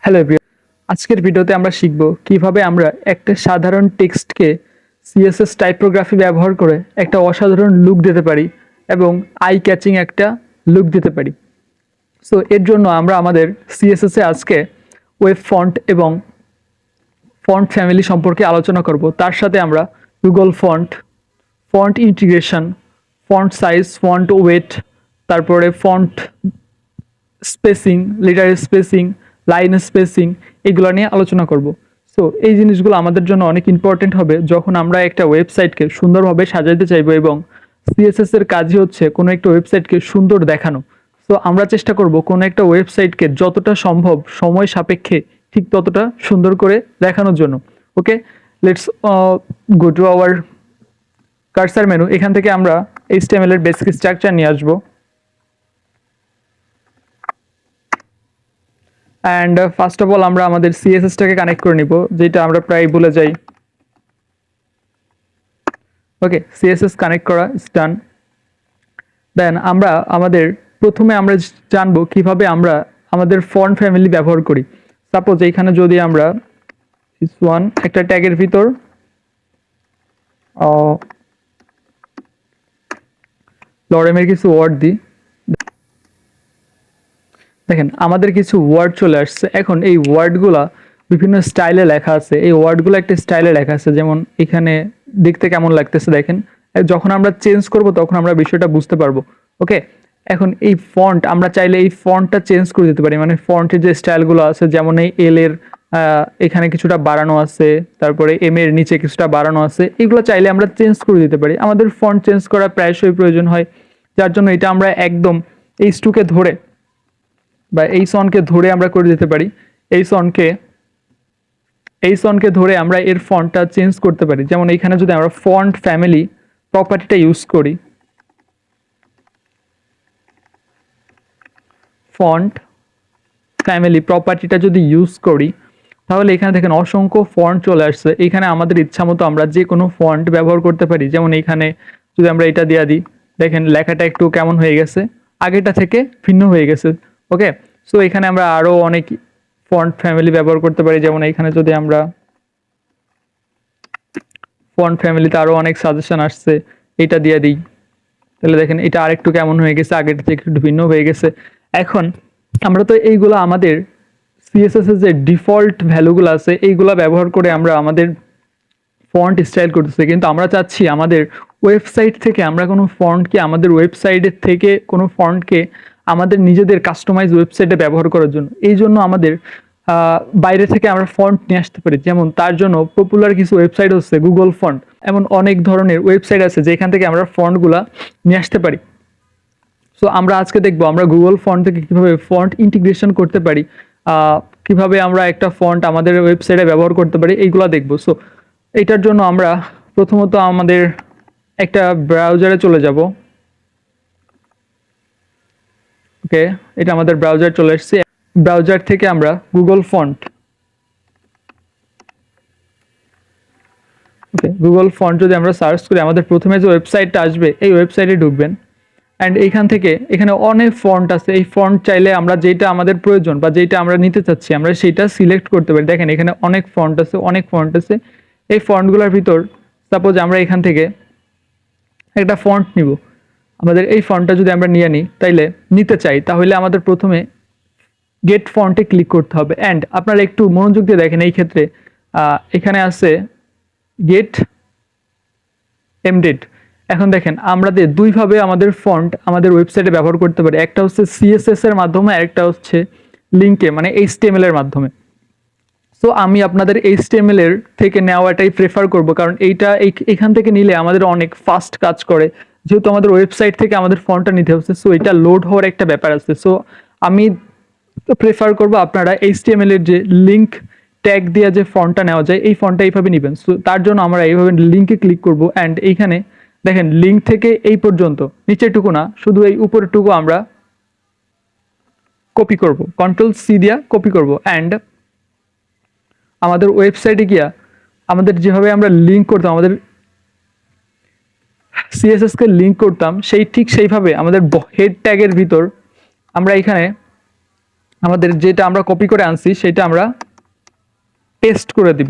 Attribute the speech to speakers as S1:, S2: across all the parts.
S1: Hello everyone, আজকের ভিডিওতে আমরা শিখব কিভাবে আমরা একটা সাধারণ টেক্সটকে সিএসএস টাইপোগ্রাফি ব্যবহার করে একটা অসাধারণ লুক দিতে পারি এবং আই ক্যাচিং একটা লুক দিতে পারি। সো এর জন্য আমরা আমাদের সিএসএস এ আজকে ওয়েব ফন্ট এবং ফন্ট ফ্যামিলি সম্পর্কে আলোচনা করব। তার সাথে আমরা Google font, font integration, font size, font weight, তারপরে font spacing, letter spacing, line spacing, এগুলো নিয়ে আলোচনা করব। সো এই জিনিসগুলো আমাদের জন্য অনেক ইম্পর্টেন্ট হবে যখন আমরা একটা ওয়েবসাইটকে সুন্দরভাবে সাজাতে চাইবো, এবং সিএসএস এর কাজই হচ্ছে কোনো একটা ওয়েবসাইটকে সুন্দর দেখানো। সো আমরা চেষ্টা করব কোনো একটা ওয়েবসাইটকে যতটা সম্ভব সময় সাপেক্ষে ঠিক ততটা সুন্দর করে দেখানোর জন্য। Okay, let's go to our cursor menu. এখান থেকে আমরা এইচটিএমএল এর বেসিক স্ট্রাকচার নিয়ে আসবো। অ্যান্ড ফার্স্ট অফ অল আমরা আমাদের সিএসএসটাকে কানেক্ট করে নিব, যেটা আমরা প্রায় ভুলে যাই। ওকে, সিএসএস কানেক্ট করা ডান। দেন আমরা প্রথমে আমরা জানবো কিভাবে আমরা আমাদের ফন্ট ফ্যামিলি ব্যবহার করি। সাপোজ এইখানে যদি আমরা একটা ট্যাগের ভিতর লরেমের কিছু ওয়ার্ড দিই, দেখেন আমাদের কিছু ওয়ার্ড চলে আসছে। এখন এই ওয়ার্ডগুলা বিভিন্ন স্টাইলে লেখা আছে, এই ওয়ার্ডগুলো একটা স্টাইলে লেখা আছে, যেমন এখানে দেখতে কেমন লাগতেছে দেখেন। যখন আমরা চেঞ্জ করব তখন আমরা বিষয়টা বুঝতে পারবো। ওকে, এখন এই ফন্ট আমরা চাইলে এই ফন্টটা চেঞ্জ করে দিতে পারি, মানে ফন্টের যে স্টাইলগুলো আছে, যেমন এই এল এর এখানে কিছুটা বাড়ানো আছে, তারপরে এম এর নিচে কিছুটা বাড়ানো আছে, এগুলো চাইলে আমরা চেঞ্জ করে দিতে পারি। আমাদের ফন্ট চেঞ্জ করা প্রায়শই প্রয়োজন হয়, যার জন্য এটা আমরা একদম H2 কে ধরে বা এই সনকে ধরে আমরা করে দিতে পারি। এই সনকে ধরে আমরা এর ফন্টটা চেঞ্জ করতে পারি। যেমন এখানে যদি আমরা ফন্ট ফ্যামিলি প্রপার্টিটা ইউজ করি, ফন্ট ফ্যামিলি প্রপার্টিটা যদি ইউজ করি, তাহলে এখানে দেখেন অসংখ্য ফন্ট চলে আসছে। এখানে আমাদের ইচ্ছা মতো আমরা যে কোনো ফন্ট ব্যবহার করতে পারি। যেমন এখানে যদি আমরা এটা দিয়ে দিই, দেখেন লেখাটা একটু কেমন হয়ে গেছে, আগেটা থেকে ভিন্ন হয়ে গেছে। ওকে, সো এখানে আমরা আরো অনেক ফন্ট ফ্যামিলি ব্যবহার করতে পারি। যেমন এখানে যদি আমরা ফন্ট ফ্যামিলিতে আরো অনেক সাজেশন আসছে, এটা দিয়ে দিই, তাহলে দেখেন এটা আরেকটু কেমন হয়ে গেছে, আগের থেকে একটু ভিন্ন হয়ে গেছে। এখন আমরা তো এইগুলো আমাদের সিএসএস এর যে ডিফল্ট ভ্যালুগুলো আছে এইগুলা ব্যবহার করে আমরা আমাদের ফন্ট স্টাইল করতেছি, কিন্তু আমরা চাচ্ছি আমাদের ওয়েবসাইট থেকে আমরা কোনো ফন্টকে আমাদের ওয়েবসাইটের থেকে কোনো ফন্টকে আমাদের নিজেদের কাস্টমাইজ ওয়েবসাইটে ব্যবহার করার জন্য। এই জন্য আমাদের বাইরে থেকে আমরা ফন্ট নিয়ে আসতে পারি। যেমন তার জন্য পপুলার কিছু ওয়েবসাইট হচ্ছে গুগল ফন্ট, এমন অনেক ধরনের ওয়েবসাইট আছে যেখান থেকে আমরা ফন্টগুলা নিয়ে আসতে পারি। সো আমরা আজকে দেখবো আমরা গুগল ফন্ট থেকে কিভাবে ফন্ট ইন্টিগ্রেশন করতে পারি, কিভাবে আমরা একটা ফন্ট আমাদের ওয়েবসাইটে ব্যবহার করতে পারি, এইগুলা দেখবো। সো এটার জন্য আমরা প্রথমত আমাদের একটা ব্রাউজারে চলে যাব। ওকে, এটা আমাদের ব্রাউজার চলে এসেছে। ব্রাউজার থেকে আমরা Google font, okay Google font যদি আমরা সার্চ করি, আমাদের প্রথমে যে ওয়েবসাইটটা আসবে এই ওয়েবসাইটে ঢুকবেন। অ্যান্ড এইখান থেকে এখানে অনেক ফন্ট আছে। এই ফন্ট চাইলে আমরা যেটা আমাদের প্রয়োজন বা যেটা আমরা নিতে চাচ্ছি আমরা সেটা সিলেক্ট করতে পারি। দেখেন এখানে অনেক ফন্ট আছে। এই ফন্টগুলোর ভিতর সাপোজ আমরা এখান থেকে একটা ফন্ট নিব, আমাদের এই ফন্টটা যদি আমরা নিতে চাই, তাহলে আমাদের প্রথমে গেট ফন্টে ক্লিক করতে হবে। অ্যান্ড আপনারা একটু মনোযোগ দিয়ে দেখেন, এই ক্ষেত্রে এখানে আছে গেট এমডেড। এখন দেখেন আমরা দুইভাবে আমাদের ফন্ট আমাদের ওয়েবসাইটে ব্যবহার করতে পারি। একটা হচ্ছে সিএসএস এর মাধ্যমে, আর একটা হচ্ছে লিঙ্কে মানে এইচটিএমএল এর মাধ্যমে। সো আমি আপনাদের এইচটিএমএল এর থেকে নেওয়াটাই প্রেফার করব, কারণ এখান থেকে নিলে আমাদের অনেক ফাস্ট কাজ করে, যেহেতু আমাদের ওয়েবসাইট থেকে আমাদের ফন্টটা নিতে হচ্ছে। সো এটা লোড হওয়ার একটা ব্যাপার আছে। সো আমি প্রেফার করব আপনারা এইচটিএমএল এর যে লিঙ্ক ট্যাগ দিয়ে যে ফন্টটা নেওয়া যায় এই ফন্টটা এইভাবে নেবেন। সো তার জন্য আমরা এইভাবে লিঙ্কে ক্লিক করব। অ্যান্ড এইখানে দেখেন লিঙ্ক থেকে এই পর্যন্ত নিচেরটুকু না, শুধু এই উপরেরটুকু আমরা কপি করব, কন্ট্রোল-C দিয়া কপি করব। অ্যান্ড আমাদের ওয়েবসাইটে গিয়া আমাদের যেভাবে আমরা লিঙ্ক করতাম, আমাদের সিএসএস কে লিঙ্ক করতাম, সেইভাবে আমাদের হেড ট্যাগের ভিতর আমরা এখানে আমাদের যেটা আমরা কপি করে আনছি সেটা আমরা পেস্ট করে দিব।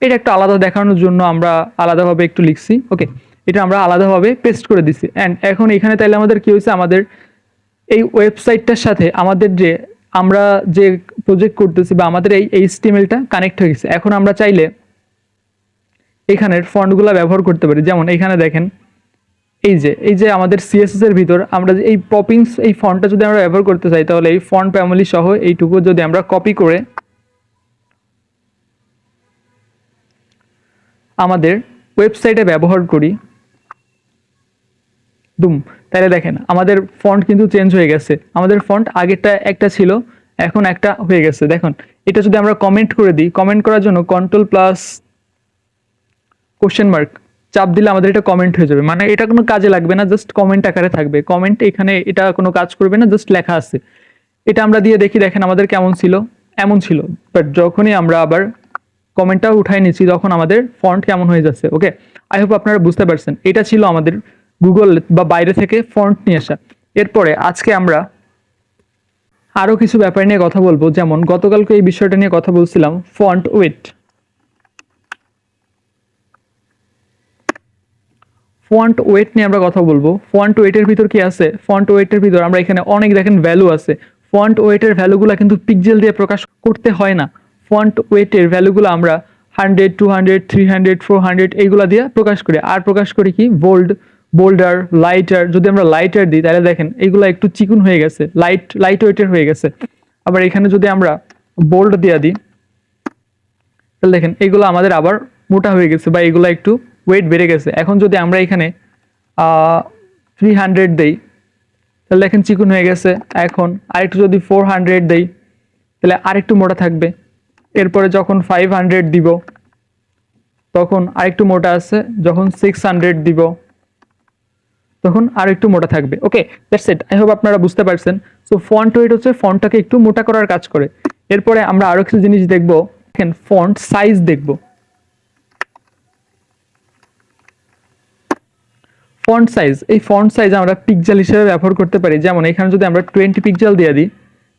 S1: এটা একটা আলাদা দেখানোর জন্য আমরা আলাদাভাবে একটু লিখছি। ওকে, এটা আমরা আলাদাভাবে পেস্ট করে দিছি। অ্যান্ড এখন এখানে তাইলে আমাদের কি হয়েছে, আমাদের এই ওয়েবসাইটটার সাথে আমাদের যে আমরা যে প্রজেক্ট করতেছি বা আমাদের এই এইচটিএমএলটা কানেক্ট হয়ে গেছে। এখন আমরা চাইলে এখানের ফন্টগুলো ব্যবহার করতে পারি। যেমন এখানে দেখেন এই যে আমাদের সিএসএস এর ভিতর আমরা যে এই পপিংস এই ফন্টটা যদি আমরা ব্যবহার করতে চাই, তাহলে এই ফন্ট ফ্যামিলি সহ এইটুকু যদি আমরা কপি করে আমাদের ওয়েবসাইটে ব্যবহার করি, তাহলে দেখেন আমাদের ফন্ট কিন্তু চেঞ্জ হয়ে গেছে। আমাদের ফন্ট আগেরটা একটা ছিল, এখন একটা হয়ে গেছে। দেখুন এটা যদি আমরা কমেন্ট করে দিই, কমেন্ট করার জন্য কন্ট্রোল প্লাস কোশ্চেন মার্ক চাপ দিলে আমাদের এটা কমেন্ট হয়ে যাবে। মানে এটা কোনো কাজে লাগবে না, জাস্ট কমেন্ট আকারে থাকবে। কমেন্ট এখানে এটা কোনো কাজ করবে না, জাস্ট লেখা আছে। এটা আমরা দিয়ে দেখি, দেখেন আমাদের কেমন ছিল, এমন ছিল। বাট যখনই আমরা আবার কমেন্টটা উঠাই নিচ্ছি তখন আমাদের ফন্ট কেমন হয়ে যাচ্ছে। ওকে, আই হোপ আপনারা বুঝতে পারছেন। এটা ছিল আমাদের গুগল বা বাইরে থেকে ফন্ট নিয়ে আসা। এরপরে আজকে আমরা আরও কিছু ব্যাপার নিয়ে কথা বলবো। যেমন গতকালকে এই বিষয়টা নিয়ে কথা বলছিলাম, ফন্ট ওয়েট। ফন্ট ওয়েট নিয়ে আমরা কথা বলবো। ফন্ট ওয়েটের ভিতর কি আছে, ফন্ট ওয়েটের ভিতর আমরা এখানে অনেক দেখেন ভ্যালু আছে। ফন্ট ওয়েটের ভ্যালুগুলো কিন্তু পিক্সেল দিয়ে প্রকাশ করতে হয় না। ফন্ট ওয়েটের ভ্যালুগুলো আমরা 100, 200, 300, 400 এইগুলা দিয়ে প্রকাশ করি। আর প্রকাশ করি কি বোল্ড, বোল্ডার, লাইটার। যদি আমরা লাইটার দিই তাহলে দেখেন এইগুলো একটু চিকুন হয়ে গেছে, লাইট ওয়েটের হয়ে গেছে। আবার এখানে যদি আমরা বোল্ড দিয়ে দিই তাহলে দেখেন এইগুলো আমাদের আবার মোটা হয়ে গেছে বা এগুলো একটু ওয়েট বেড়ে গেছে। এখন যদি আমরা এখানে 300 দেই তাহলে দেখেন চিকুন হয়ে গেছে। এখন আরেকটু যদি 400 দেই তাহলে আরেকটু মোটা থাকবে। এরপরে যখন 500 দিব তখন আরেকটু মোটা আছে, যখন 600 দিব তখন আরেকটু মোটা থাকবে। ওকে, দ্যাটস ইট। আই হোপ আপনারা বুঝতে পারছেন। সো ফন্ট ওয়েট হচ্ছে ফন্টটাকে একটু মোটা করার কাজ করে। এরপরে আমরা আরো কিছু জিনিস দেখবো। দেখেন ফন্ট সাইজ দেখবো। ফন্ট সাইজ, এই ফন্ট সাইজ আমরা পিক্সেল হিসেবে ব্যবহার করতে পারি। যেমন এখানে যদি আমরা 20 পিক্সেল দিয়ে দিই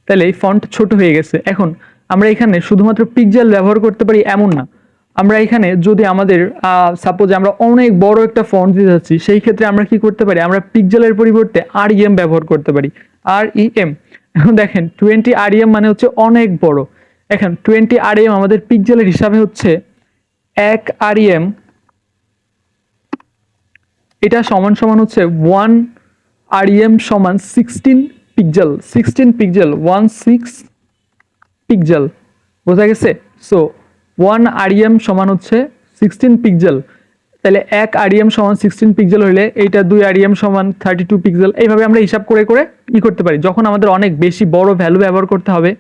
S1: তাহলে এই ফন্ট ছোট হয়ে গেছে। এখন আমরা এখানে শুধুমাত্র পিক্সেল ব্যবহার করতে পারি এমন না, আমরা এখানে যদি আমাদের সাপোজ আমরা অনেক বড় একটা ফন্ট দিতে যাচ্ছি, সেই ক্ষেত্রে আমরা কি করতে পারি, আমরা পিক্সেলের পরিবর্তে আরইএম ব্যবহার করতে পারি। আরইএম, এখন দেখেন 20 আরইএম মানে হচ্ছে অনেক বড়। এখন 20 আরইএম আমাদের পিক্সেলের হিসাবে হচ্ছে 1 আরইএম, এটা সমান সমান হচ্ছে 1 আরইএম সমান 16 পিক্সেল। 16 পিক্সেল, 16 পিক্সেল, বোঝা গেছে? সো 1 আরইএম সমান হচ্ছে 16 পিক্সেল। তাহলে 1 আরইএম সমান 16 পিক্সেল হলে এইটা 2 আরইএম সমান 32 পিক্সেল। এইভাবে আমরা হিসাব করে করে করতে পারি। যখন আমাদের অনেক বেশি বড় ভ্যালু ব্যবহার করতে হবে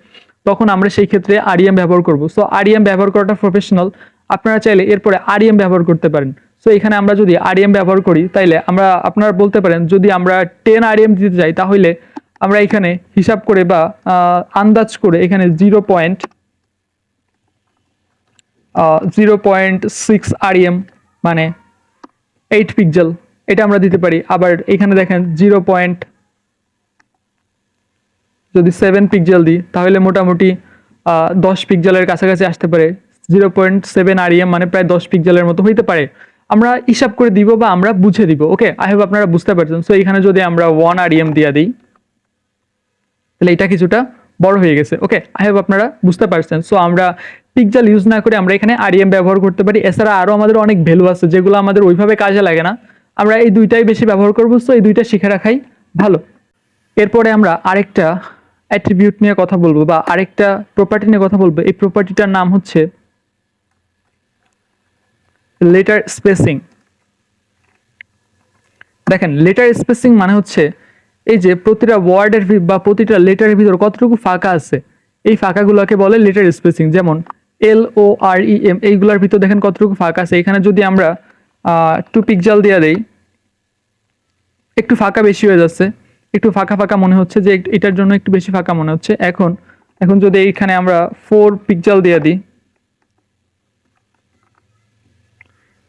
S1: তখন আমরা সেই ক্ষেত্রে আরইএম ব্যবহার করব। সো আরইএম ব্যবহার করাটা প্রফেশনাল, আপনারা চাইলে এরপরে আরইএম ব্যবহার করতে পারেন। সো এখানে আমরা যদি আরইএম ব্যবহার করি তাইলে আপনারা বলতে পারেন যদি আমরা 10 আরইএম দিতে চাই তাহলে আমরা এখানে হিসাব করে বা আন্দাজ করে এখানে 0.6 আরইএম মানে 8 পিক্সেল, এটা আমরা দিতে পারি। আবার এখানে দেখেন যদি 7 পিক্সেল দিই তাহলে মোটামুটি 10 পিক্সেলের কাছাকাছি আসতে পারে। 0.7 আরইএম মানে প্রায় 10 পিক্সেলের মতো হইতে পারে। আমরা হিসাব করে দিব বা আমরা বুঝে দিব। ওকে, আই হোপ আপনারা বুঝতে পারছেন। সো এখানে যদি আমরা 1 আরইএম দিয়ে দিই তাহলে এটা কিছুটা বড় হয়ে গেছে। ওকে, আই হোপ আপনারা বুঝতে পারছেন। সো আমরা পিক্সেল ইউজ না করে আমরা এখানে আরইএম ব্যবহার করতে পারি। এছাড়া আরও আমাদের অনেক ভ্যালু আছে যেগুলো আমাদের ওইভাবে কাজে লাগে না, আমরা এই দুইটাই বেশি ব্যবহার করবো। সো এই দুইটা শিখে রাখাই ভালো। এরপরে আমরা আরেকটা অ্যাট্রিবিউট নিয়ে কথা বলবো বা আরেকটা প্রপার্টি নিয়ে কথা বলবো। এই প্রপার্টিটার নাম হচ্ছে লেটার স্পেসিং। দেখেন লেটার স্পেসিং মানে হচ্ছে এই যে প্রতিটা ওয়ার্ডের বা প্রতিটা লেটারের ভিতর কতটুকু ফাঁকা আছে, এই ফাঁকাগুলোকে বলে লেটার স্পেসিং। যেমন LOREM এইগুলোর ভিতর দেখেন কতটুকু ফাঁকা আছে। এখানে যদি আমরা 2 পিক্সেল দিয়ে দেই একটু ফাঁকা বেশি হয়ে যাচ্ছে, একটু ফাঁকা ফাঁকা মনে হচ্ছে যে এটার জন্য একটু বেশি ফাঁকা মনে হচ্ছে। এখন যদি এইখানে আমরা 4 পিক্সেল দিয়ে দিই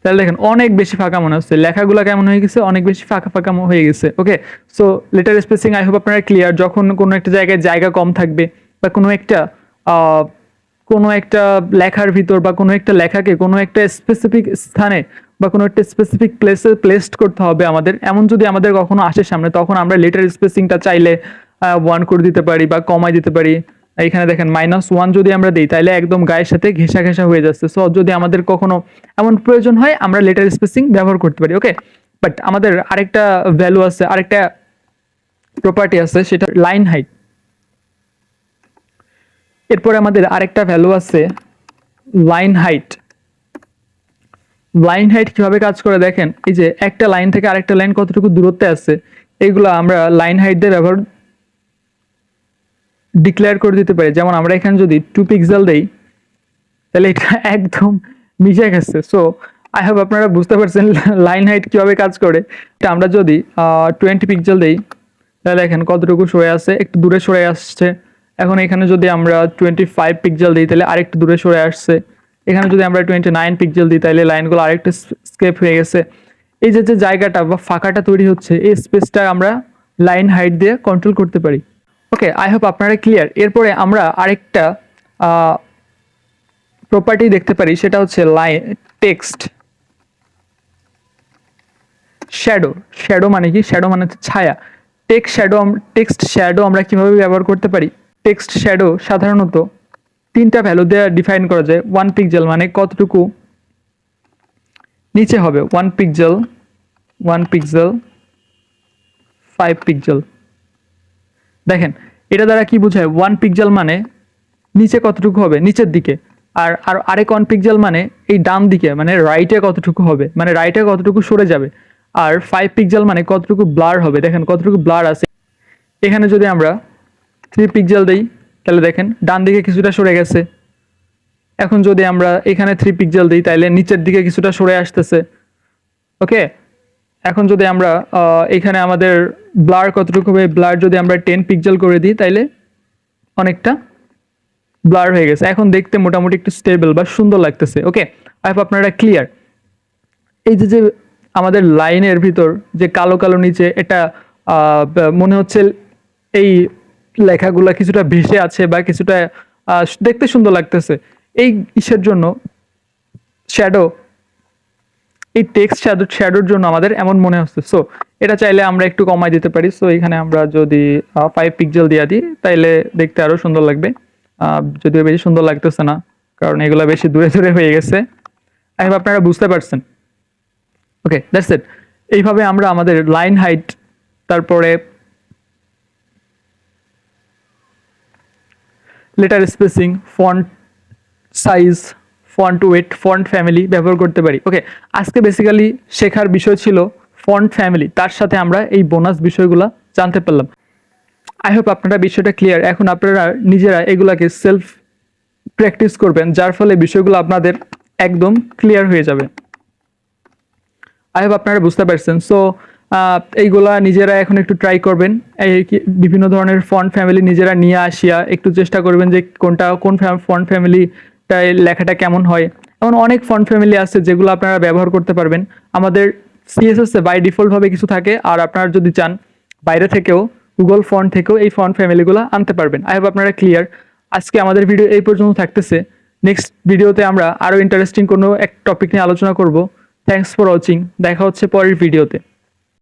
S1: তাহলে দেখেন অনেক বেশি ফাঁকা মনে হচ্ছে, লেখাগুলো কেমন হয়ে গেছে, অনেক বেশি ফাঁকা ফাঁকা হয়ে গেছে। Okay, so letter spacing I hope আপনারা ক্লিয়ার। যখন কোনো একটা জায়গায় জায়গা কম থাকবে বা কোনো একটা লেখার ভিতর বা কোনো একটা লেখাকে কোনো একটা স্পেসিফিক স্থানে বা কোনো একটা স্পেসিফিক প্লেসে প্লেসড করতে হবে আমাদের, এমন যদি আমাদের কখনো আসে সামনে, তখন আমরা লেটার স্পেসিংটা চাইলে 1 করে দিতে পারি বা কমাই দিতে পারি। এইখানে দেখেন -1 যদি আমরা দিই তাহলে একদম গায়ের সাথে ঘেঁষা ঘেঁষা হয়ে যাচ্ছে। সো যদি আমাদের কখনো এমন প্রয়োজন হয় আমরা লেটার স্পেসিং ব্যবহার করতে পারি। ওকে, বাট আমাদের আরেকটা ভ্যালু আছে, আরেকটা প্রপার্টি আছে, সেটা লাইন হাইট। এরপরে আমাদের আরেকটা ভ্যালু আছে লাইন হাইট। লাইন হাইট কিভাবে কাজ করে দেখেন, এই যে একটা লাইন থেকে আরেকটা লাইন কতটুকু দূরত্বে আছে, এইগুলো আমরা লাইন হাইট দিয়ে ব্যবহার ডিক্লেয়ার করে দিতে পারি। যেমন আমরা এখানে যদি 2 পিক্সেল দেই তাহলে এটা একদম মিশে গেছে। সো আই হোপ আপনারা বুঝতে পারছেন লাইন হাইট কিভাবে কাজ করে। এটা আমরা যদি 20 পিক্সেল দেই তাহলে দেখেন কতটুকু সরে আসছে, একটু দূরে সরে আসছে। এখন এখানে যদি আমরা 25 পিক্সেল দিই তাহলে আরেকটু দূরে সরে আসছে। এখানে যদি আমরা 29 পিক্সেল দিই তাহলে লাইনগুলো আরেকটু স্কেপ হয়ে গেছে। এই যে জায়গাটা বা ফাঁকাটা তৈরি হচ্ছে, এই স্পেসটা আমরা লাইন হাইট দিয়ে কন্ট্রোল করতে পারি। ওকে, আই হোপ আপনারা ক্লিয়ার। এরপরে আমরা আরেকটা প্রপার্টি দেখতে পারি, সেটা হচ্ছে টেক্সট শ্যাডো। শ্যাডো মানে কি? শ্যাডো মানে হচ্ছে ছায়া। টেক্সট শ্যাডো আমরা কিভাবে ব্যবহার করতে পারি? টেক্সট শ্যাডো সাধারণত 3টা ভ্যালু দিয়ে ডিফাইন করা যায়। 1 পিক্সেল মানে কতটুকু নিচে হবে, 1 পিক্সেল, 5 পিক্সেল। দেখেন এটা দ্বারা কি বোঝায়? 1 পিক্সেল মানে নিচে কতটুকু হবে, নিচের দিকে। আর আরেক 1 পিক্সেল মানে এই ডান দিকে, মানে রাইটে কতটুকু হবে, মানে রাইটে কতটুকু সরে যাবে। আর 5 পিক্সেল মানে কতটুকু ব্লার হবে, দেখেন কতটুকু ব্লার আছে। এখানে যদি আমরা 3 পিক্সেল দিই তাহলে দেখেন ডান দিকে কিছুটা সরে গেছে। এখন যদি আমরা এখানে 3 পিক্সেল দিই তাহলে নিচের দিকে কিছুটা সরে আসতেছে। ওকে, এখন যদি আমরা এখানে আমাদের ব্লার কতটুকু হবে, ব্লার যদি আমরা 10 পিক্সেল করে দিই তাহলে অনেকটা ব্লার হয়ে গেছে। এখন দেখতে মোটামুটি একটু স্টেবল বা সুন্দর লাগতেছে। ওকে, আই হোপ আপনারা ক্লিয়ার। এই যে আমাদের লাইনের ভিতর যে কালো কালো নিচে, এটা মনে হচ্ছে এই লেখাগুলা কিছুটা ভেসে আছে বা কিছুটা দেখতে সুন্দর লাগতেছে। এই ইসের জন্য শ্যাডো, এই টেক্সট শ্যাডোর জন্য আমাদের এমন মনে হচ্ছে। সো এটা চাইলে আমরা একটু কমাই দিতে পারি। সো এখানে আমরা যদি 5 পিক্সেল দিয়ে দিই তাইলে দেখতে আরো সুন্দর লাগবে। যদিও বেশি সুন্দর লাগতেছে না, কারণ এগুলো বেশি দূরে দূরে হয়ে গেছে। আই হোপ আপনারা বুঝতে পারছেন। ওকে, দ্যাটস ইট। এইভাবে আমরা আমাদের লাইন হাইট, তারপরে letter spacing, font size, font wait, font family ব্যবহার করতে পারি। ওকে, আজকে বেসিক্যালি শেখার বিষয় ছিল ফন্ট ফ্যামিলি, তার সাথে আমরা এই বোনাস বিষয়গুলো জানতে পারলাম। আই হোপ আপনারা বিষয়টা ক্লিয়ার। এখন আপনারা নিজেরা এগুলাকে সেলফ প্র্যাকটিস করবেন, যার ফলে বিষয়গুলো আপনাদের একদম ক্লিয়ার হয়ে যাবে। আই হোপ আপনারা বুঝতে পারছেন। সো এইগুলা নিজেরা এখন একটু ট্রাই করবেন। এই বিভিন্ন ধরনের ফন্ট ফ্যামিলি নিজেরা নিয়ে আসিয়া একটু চেষ্টা করবেন যে কোন ফন্ট ফ্যামিলিটায় লেখাটা কেমন হয়। এমন অনেক ফন্ট ফ্যামিলি আছে যেগুলো আপনারা ব্যবহার করতে পারবেন। আমাদের সিএসএস এ বাই ডিফল্টভাবে কিছু থাকে, আর আপনারা যদি চান বাইরে থেকেও, গুগল ফন্ট থেকেও এই ফন্ট ফ্যামিলিগুলো আনতে পারবেন। আই হোপ আপনারা ক্লিয়ার। আজকে আমাদের ভিডিও এই পর্যন্ত থাকতেছে। নেক্সট ভিডিওতে আমরা আরও ইন্টারেস্টিং কোনো এক টপিক নিয়ে আলোচনা করব। Thanks for watching. দেখা হচ্ছে পরের ভিডিওতে।